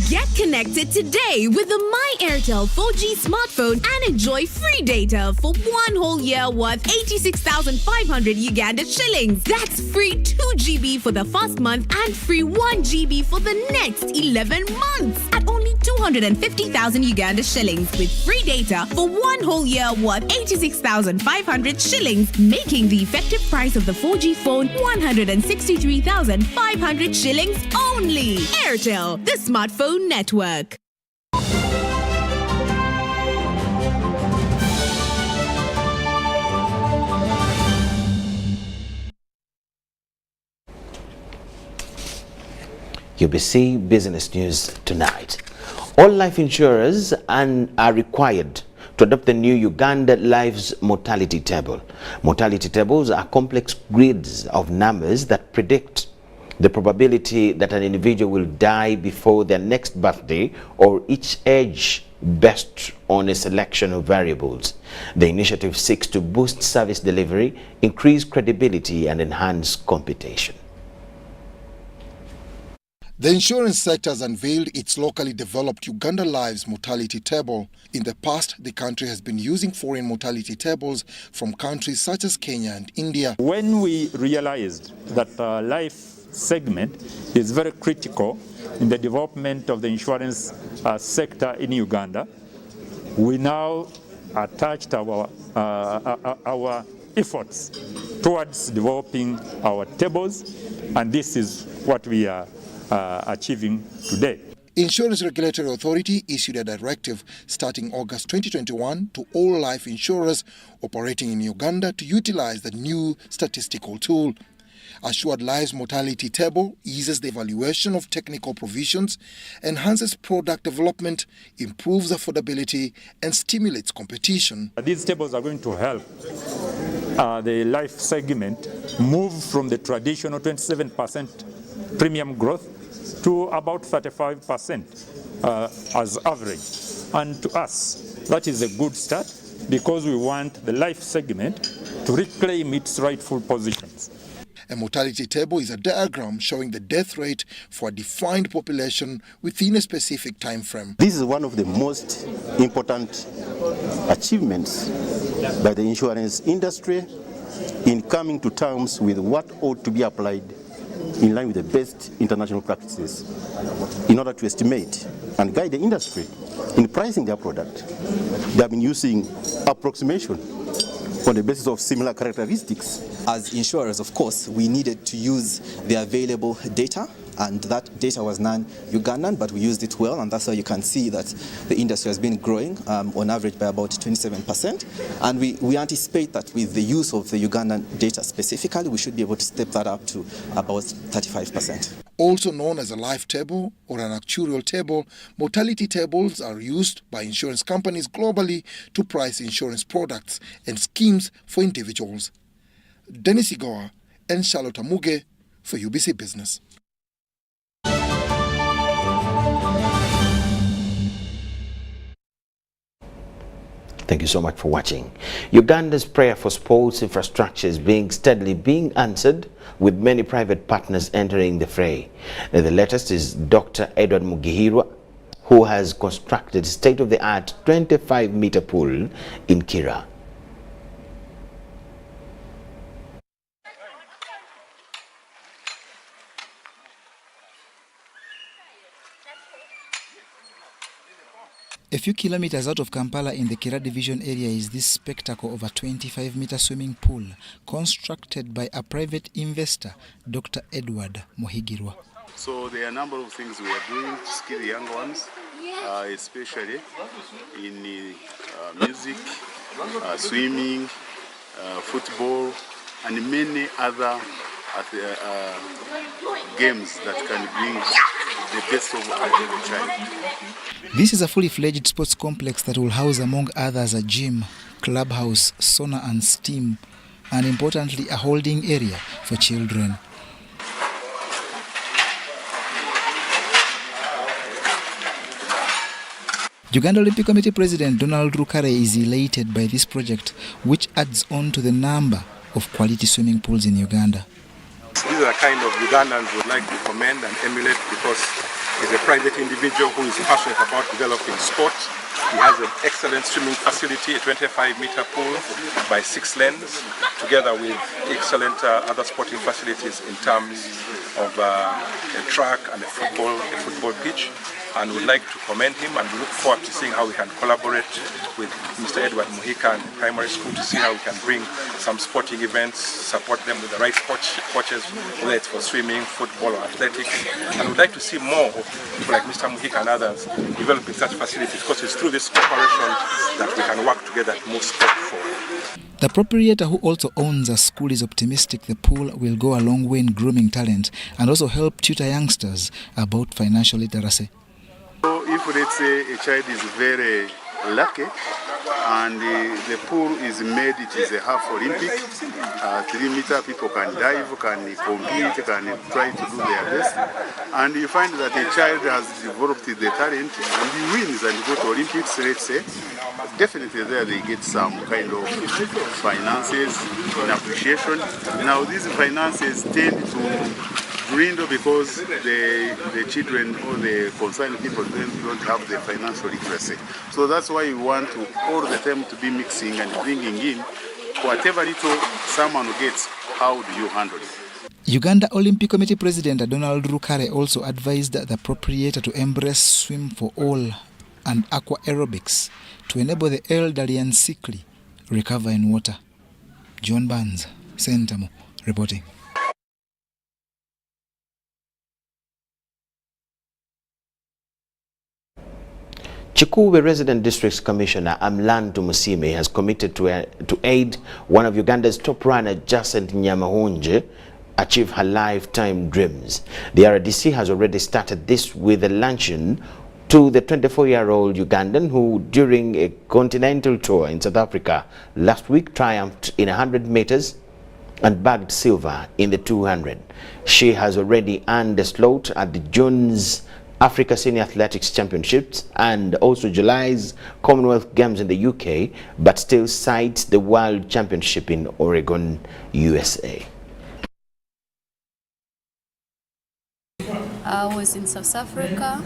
Get connected today with the My Airtel 4G smartphone and enjoy free data for 1 whole year worth 86,500 Uganda shillings. That's free 2 GB for the first month and free 1 GB for the next 11 months at only 250,000 Uganda shillings with free data for 1 whole year worth 86,500 shillings, making the effective price of the 4G phone 163,500 shillings only. Airtel, the smartphone network. UBC Business News tonight. All life insurers are required to adopt the new Uganda Lives Mortality Table. Mortality tables are complex grids of numbers that predict the probability that an individual will die before their next birthday or each age based on a selection of variables. The initiative seeks to boost service delivery, increase credibility, and enhance competition. The insurance sector has unveiled its locally developed Uganda Lives Mortality Table. In the past, the country has been using foreign mortality tables from countries such as Kenya and India. When we realized that life segment is very critical in the development of the insurance sector in Uganda, we now attached our efforts towards developing our tables, and this is what we are achieving today. Insurance Regulatory Authority issued a directive starting August 2021 to all life insurers operating in Uganda to utilize the new statistical tool. Assured Lives Mortality Table eases the evaluation of technical provisions, enhances product development, improves affordability, and stimulates competition. These tables are going to help the life segment move from the traditional 27% premium growth to about 35% as average. And to us, that is a good start because we want the life segment to reclaim its rightful positions. A mortality table is a diagram showing the death rate for a defined population within a specific time frame. This is one of the most important achievements by the insurance industry in coming to terms with what ought to be applied in line with the best international practices in order to estimate and guide the industry in pricing their product. They have been using approximation on the basis of similar characteristics. As insurers, of course, we needed to use the available data, and that data was non-Ugandan, but we used it well, and that's why you can see that the industry has been growing on average by about 27%. And we anticipate that with the use of the Ugandan data specifically, we should be able to step that up to about 35%. Also known as a life table or an actuarial table, mortality tables are used by insurance companies globally to price insurance products and schemes for individuals. Dennis Igoa and Charlotte Amuge for UBC Business. Thank you so much for watching. Uganda's prayer for sports infrastructure is steadily being answered, with many private partners entering the fray. The latest is Dr. Edward Mugihirwa, who has constructed state-of-the-art 25-meter pool in Kira. A few kilometers out of Kampala in the Kira division area is this spectacle of a 25-meter swimming pool constructed by a private investor, Dr. Edward Muhigirwa. So there are a number of things we are doing to skill the young ones, especially in music, swimming, football, and many other games that can bring the best of every child. This is a fully fledged sports complex that will house, among others, a gym, clubhouse, sauna and steam, and importantly, a holding area for children. Uganda Olympic Committee President Donald Rukare is elated by this project, which adds on to the number of quality swimming pools in Uganda. These are the kind of Ugandans we would like to commend and emulate, because he's a private individual who is passionate about developing sport. He has an excellent swimming facility, a 25-meter pool by 6 lanes, together with excellent other sporting facilities in terms of a track and a football pitch. And we'd like to commend him, and we look forward to seeing how we can collaborate with Mr. Edward Muhika and the primary school to see how we can bring some sporting events, support them with the right coaches, whether it's for swimming, football, or athletics. And we'd like to see more of people like Mr. Muhika and others developing such facilities, because it's through this cooperation that we can work together to move sport forward. The proprietor, who also owns a school, is optimistic the pool will go a long way in grooming talent and also help tutor youngsters about financial literacy. So if let's say a child is very lucky and the pool is made, it is a half Olympic, 3-meter, people can dive, can compete, can try to do their best, and you find that a child has developed the talent and he wins and go to Olympics, let's say, definitely there they get some kind of finances in appreciation. Now these finances tend to dwindle because the children or the concerned people don't have the financial literacy. So that's why we want to all the time to be mixing and bringing in whatever little someone gets, how do you handle it? Uganda Olympic Committee President Donald Rukare also advised the proprietor to embrace swim for all and aqua aerobics to enable the elderly and sickly recover in water. John Barnes, Sentamo, reporting. Chikube Resident District Commissioner Amlantu Musime has committed to aid one of Uganda's top runner, Jacinth Nyamahunje, achieve her lifetime dreams. The RDC has already started this with a luncheon to the 24-year-old Ugandan who, during a continental tour in South Africa last week, triumphed in 100 meters and bagged silver in the 200. She has already earned a slot at the June's Africa Senior Athletics Championships and also July's Commonwealth Games in the UK, but still sights the World Championship in Oregon, USA. I was in South Africa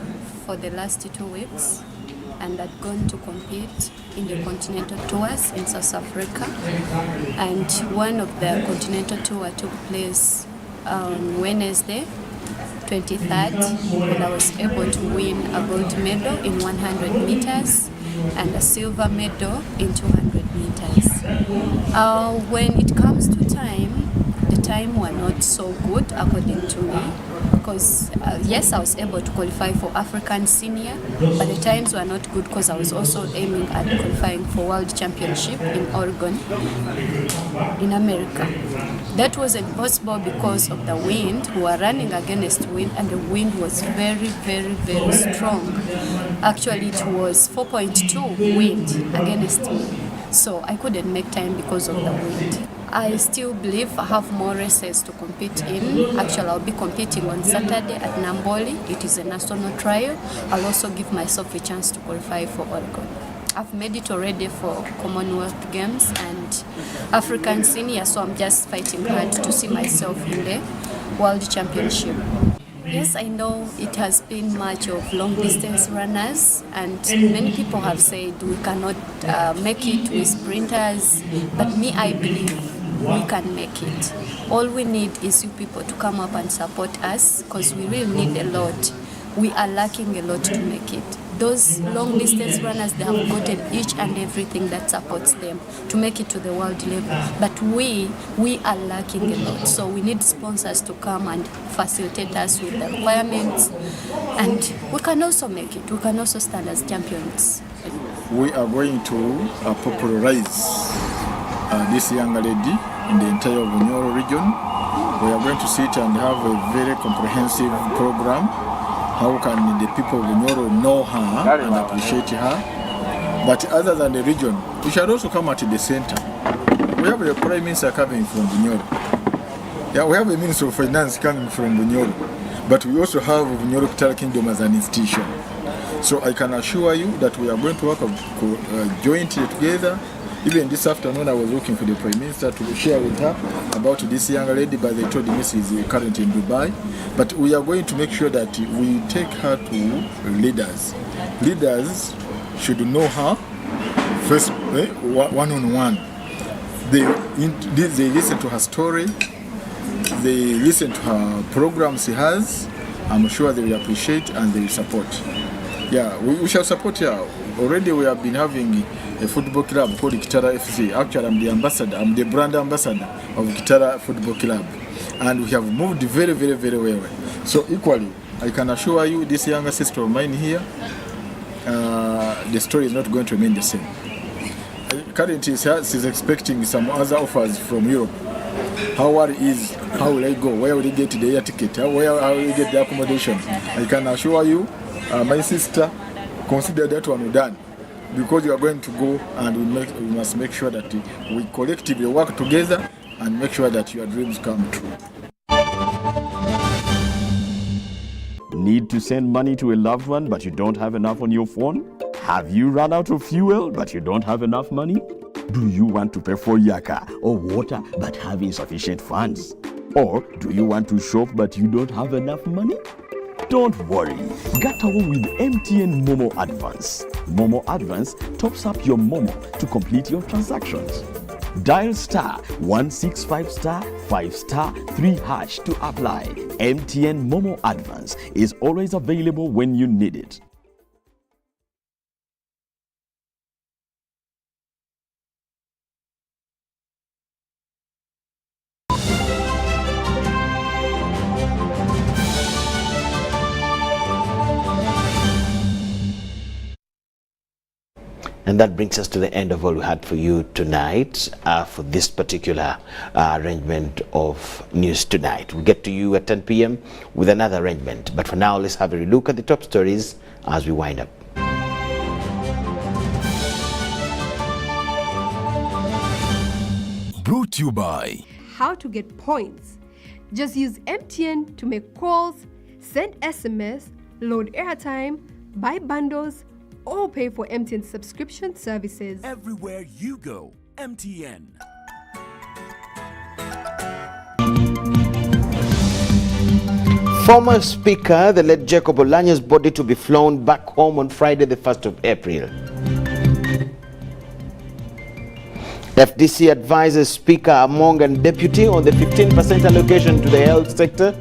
for the last 2 weeks, and I'd gone to compete in the continental tours in South Africa, and one of the continental tour took place on Wednesday, 23rd, and I was able to win a gold medal in 100 meters and a silver medal in 200 meters. When it comes to time, the time were not so good according to me, because yes, I was able to qualify for African Senior, but the times were not good because I was also aiming at qualifying for World Championship in Oregon, in America. That was impossible because of the wind. We were running against wind, and the wind was very, very, very strong. Actually, it was 4.2 wind against me, so I couldn't make time because of the wind. I still believe I have more races to compete in. Actually, I'll be competing on Saturday at Namboli. It is a national trial. I'll also give myself a chance to qualify for Oregon. I've made it already for Commonwealth Games and African Senior, so I'm just fighting hard to see myself in the World Championship. Yes, I know it has been much of long distance runners, and many people have said we cannot make it with sprinters, but me, I believe we can make it. All we need is you people to come up and support us, because we really need a lot. We are lacking a lot to make it. Those long distance runners, they have gotten each and everything that supports them to make it to the world level. But we are lacking a lot. So we need sponsors to come and facilitate us with the requirements. And we can also make it. We can also stand as champions. We are going to popularize this young lady in the entire Bunyoro region. We are going to sit and have a very comprehensive program. How can the people of Bunyoro know her and appreciate her? But other than the region, we should also come at the center. We have a Prime Minister coming from Bunyoro. Yeah, we have a Minister of Finance coming from Bunyoro. But we also have Bunyoro Kingdom as an institution. So I can assure you that we are going to work jointly together. Even this afternoon I was looking for the Prime Minister to share with her about this young lady, but they told me she's currently in Dubai. But we are going to make sure that we take her to leaders. Leaders should know her first, one-on-one. They listen to her story, they listen to her programs she has. I'm sure they will appreciate and they will support. Yeah, we shall support her. Already we have been having a football club called Kitara FC. Actually, I'm the ambassador, I'm the brand ambassador of Kitara Football Club. And we have moved very, very, very well. So equally, I can assure you, this younger sister of mine here, the story is not going to remain the same. Currently, she's expecting some other offers from Europe. How will I go? Where will I get the air ticket? How will I get the accommodation? I can assure you, my sister, consider that one done. Because you are going to go, and we must make sure that we collectively work together and make sure that your dreams come true. Need to send money to a loved one but you don't have enough on your phone? Have you run out of fuel but you don't have enough money? Do you want to pay for yaka or water but have insufficient funds? Or do you want to shop but you don't have enough money? Don't worry, get away with MTN Momo Advance. Momo Advance tops up your Momo to complete your transactions. Dial *165*5*3# to apply. MTN Momo Advance is always available when you need it. And that brings us to the end of all we had for you tonight for this particular arrangement of News Tonight. We'll get to you at 10 p.m. with another arrangement. But for now, let's have a look at the top stories as we wind up. Brought to you by How to get points. Just use MTN to make calls, send SMS, load airtime, buy bundles, or pay for MTN subscription services. Everywhere you go, MTN. Former Speaker, the late Jacob Oulanyah's body to be flown back home on Friday, the 1st of April. FDC advises Speaker Among and Deputy on the 15% allocation to the health sector.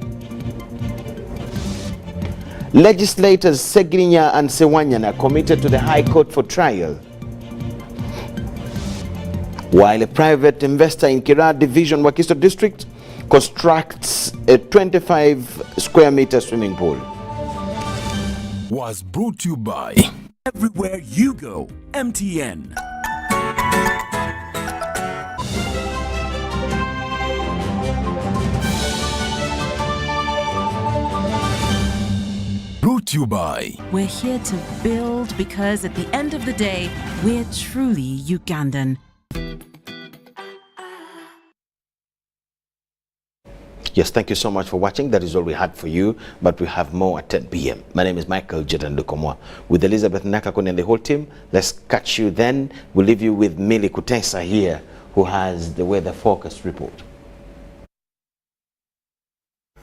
Legislators Segrinya and Sewanyana committed to the High Court for trial. While a private investor in Kira Division, Wakiso District, constructs a 25 square meter swimming pool. Was brought to you by Everywhere you go, MTN. Brought to you by We're here to build because at the end of the day, we're truly Ugandan. Yes, thank you so much for watching. That is all we had for you, but we have more at 10 p.m. My name is Micheal Lukomwa with Elizabeth Nakakone and the whole team. Let's catch you then. We'll leave you with Mili Kutesa here, who has the weather forecast report.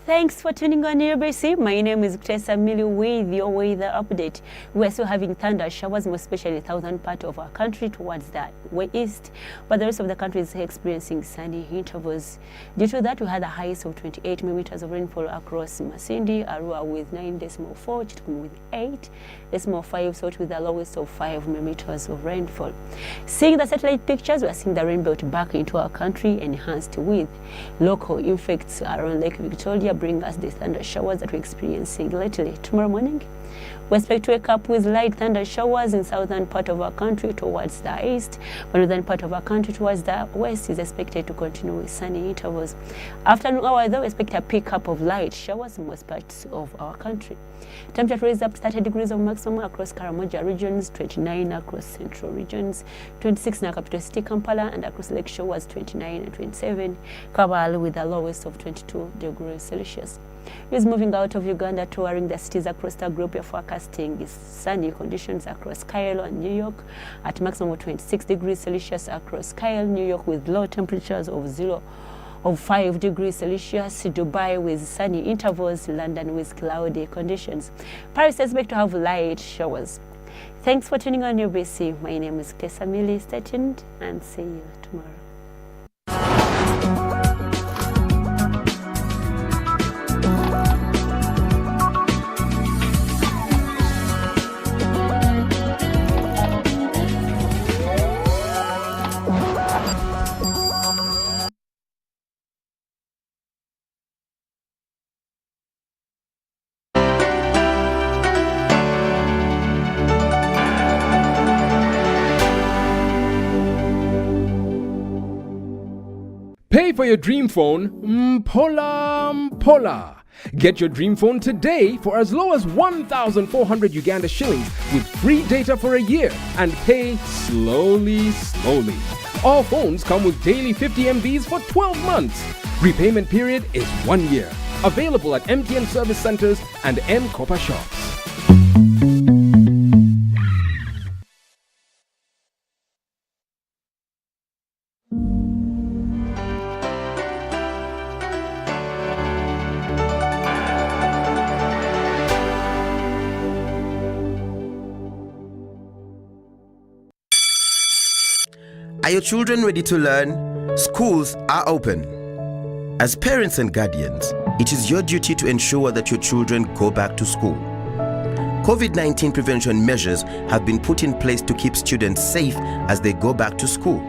Thanks for tuning on UBC. My name is Kutesa Mili with your weather update. We're still having thunder showers, most especially the southern part of our country towards the west, but the rest of the country is experiencing sunny intervals. Due to that, we had the highest of 28 millimeters of rainfall across Masindi, Arua with 9.4, Chitukumu with 8.5, Sot with the lowest of 5 millimeters of rainfall. Seeing the satellite pictures, we are seeing the rain belt back into our country, enhanced with local effects around Lake Victoria, bring us the thunder showers that we're experiencing lately. Tomorrow morning, we expect to wake up with light thunder showers in southern part of our country towards the east, but northern part of our country towards the west is expected to continue with sunny intervals. Afternoon hour, though, we expect a pickup of light showers in most parts of our country. Temperature is up to 30 degrees of maximum across Karamoja regions, 29 across central regions, 26 in our capital city Kampala, and across Lake Shores 29 and 27. Kabale with the lowest of 22 degrees Celsius. Celsius. He is moving out of Uganda, touring the cities across the globe. We are forecasting sunny conditions across Cairo and New York at maximum of 26 degrees Celsius across Cairo, New York, with low temperatures of 5 degrees Celsius, Dubai with sunny intervals, London with cloudy conditions. Paris is expected to have light showers. Thanks for tuning on UBC. My name is Kesamili. Stay tuned and see you tomorrow. Pay for your dream phone, Mpola. Get your dream phone today for as low as 1,400 Uganda shillings with free data for a year and pay slowly. All phones come with daily 50 MBs for 12 months. Repayment period is 1 year. Available at MTN service centers and M-Kopa shops. Are your children ready to learn? Schools are open. As parents and guardians, it is your duty to ensure that your children go back to school. COVID-19 prevention measures have been put in place to keep students safe as they go back to school.